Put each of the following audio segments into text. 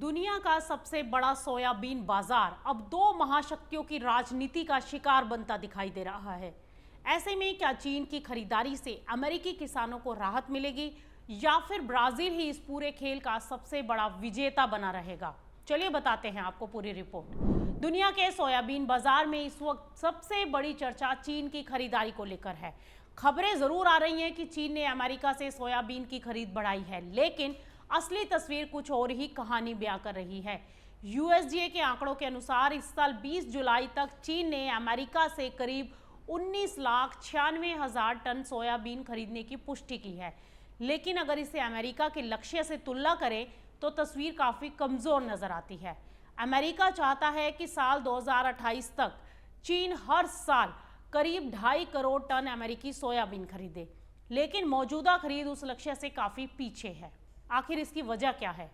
दुनिया का सबसे बड़ा सोयाबीन बाजार अब दो महाशक्तियों की राजनीति का शिकार बनता दिखाई दे रहा है। ऐसे में क्या चीन की खरीदारी से अमेरिकी किसानों को राहत मिलेगी या फिर ब्राजील ही इस पूरे खेल का सबसे बड़ा विजेता बना रहेगा? चलिए बताते हैं आपको पूरी रिपोर्ट। दुनिया के सोयाबीन बाजार में इस वक्त सबसे बड़ी चर्चा चीन की खरीदारी को लेकर है। खबरें जरूर आ रही हैं कि चीन ने अमेरिका से सोयाबीन की खरीद बढ़ाई है, लेकिन असली तस्वीर कुछ और ही कहानी बयां कर रही है। यूएसडीए के आंकड़ों के अनुसार इस साल 20 जुलाई तक चीन ने अमेरिका से करीब 19,96,000 टन सोयाबीन खरीदने की पुष्टि की है। लेकिन अगर इसे अमेरिका के लक्ष्य से तुलना करें तो तस्वीर काफी कमजोर नजर आती है। अमेरिका चाहता है कि साल 2028 तक चीन हर साल करीब 2.5 करोड़ टन अमेरिकी सोयाबीन खरीदे, लेकिन मौजूदा खरीद उस लक्ष्य से काफी पीछे है। आखिर इसकी वजह क्या है?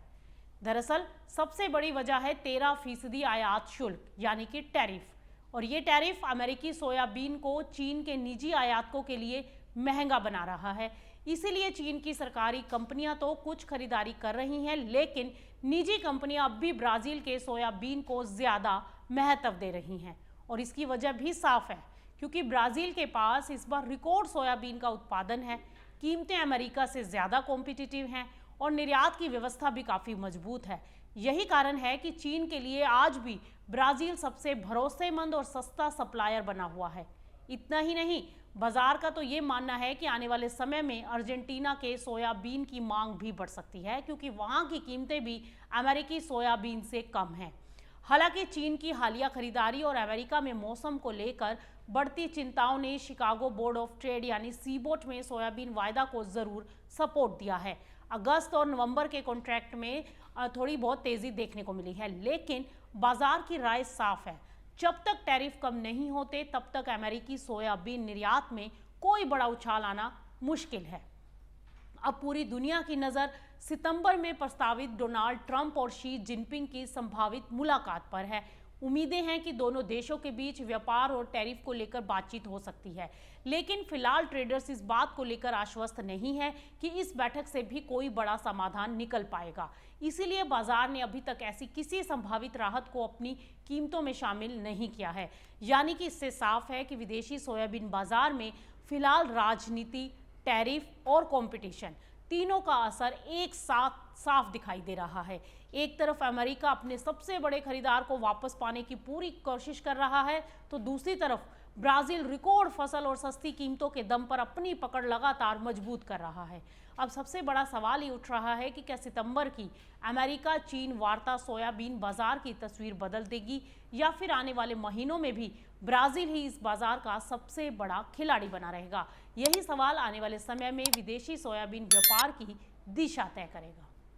दरअसल सबसे बड़ी वजह है 13% आयात शुल्क यानी कि टैरिफ। और ये टैरिफ अमेरिकी सोयाबीन को चीन के निजी आयातकों के लिए महंगा बना रहा है। इसीलिए चीन की सरकारी कंपनियां तो कुछ खरीदारी कर रही हैं, लेकिन निजी कंपनियां अब भी ब्राजील के सोयाबीन को ज्यादा महत्व दे रही हैं। और इसकी वजह भी साफ है, क्योंकि ब्राजील के पास इस बार रिकॉर्ड सोयाबीन का उत्पादन है, कीमतें अमेरिका से ज्यादा कॉम्पिटिटिव हैं और निर्यात की व्यवस्था भी काफी मजबूत है। यही कारण है कि चीन के लिए आज भी ब्राजील सबसे भरोसेमंद और सस्ता सप्लायर बना हुआ है। इतना ही नहीं, बाजार का तो ये मानना है कि आने वाले समय में अर्जेंटीना के सोयाबीन की मांग भी बढ़ सकती है, क्योंकि वहां की कीमतें भी अमेरिकी सोयाबीन से कम हैं। हालांकि चीन की हालिया खरीदारी और अमेरिका में मौसम को लेकर बढ़ती चिंताओं ने शिकागो बोर्ड ऑफ ट्रेड यानी सीबोट में सोयाबीन वायदा को जरूर सपोर्ट दिया है। अगस्त और नवंबर के कॉन्ट्रैक्ट में थोड़ी बहुत तेजी देखने को मिली है, लेकिन बाजार की राय साफ है। जब तक टैरिफ कम नहीं होते तब तक अमेरिकी सोयाबीन निर्यात में कोई बड़ा उछाल आना मुश्किल है। अब पूरी दुनिया की नज़र सितंबर में प्रस्तावित डोनाल्ड ट्रंप और शी जिनपिंग की संभावित मुलाकात पर है। उम्मीदें हैं कि दोनों देशों के बीच व्यापार और टैरिफ को लेकर बातचीत हो सकती है, लेकिन फिलहाल ट्रेडर्स इस बात को लेकर आश्वस्त नहीं है कि इस बैठक से भी कोई बड़ा समाधान निकल पाएगा। इसीलिए बाजार ने अभी तक ऐसी किसी संभावित राहत को अपनी कीमतों में शामिल नहीं किया है। यानी कि इससे साफ है कि विदेशी सोयाबीन बाजार में फिलहाल राजनीति, टैरिफ और कंपटीशन तीनों का असर एक साथ साफ दिखाई दे रहा है। एक तरफ अमेरिका अपने सबसे बड़े खरीदार को वापस पाने की पूरी कोशिश कर रहा है, तो दूसरी तरफ ब्राजील रिकॉर्ड फसल और सस्ती कीमतों के दम पर अपनी पकड़ लगातार मजबूत कर रहा है। अब सबसे बड़ा सवाल ये उठ रहा है कि क्या सितंबर की अमेरिका चीन वार्ता सोयाबीन बाजार की तस्वीर बदल देगी, या फिर आने वाले महीनों में भी ब्राजील ही इस बाजार का सबसे बड़ा खिलाड़ी बना रहेगा? यही सवाल आने वाले समय में विदेशी सोयाबीन व्यापार की दिशा तय करेगा।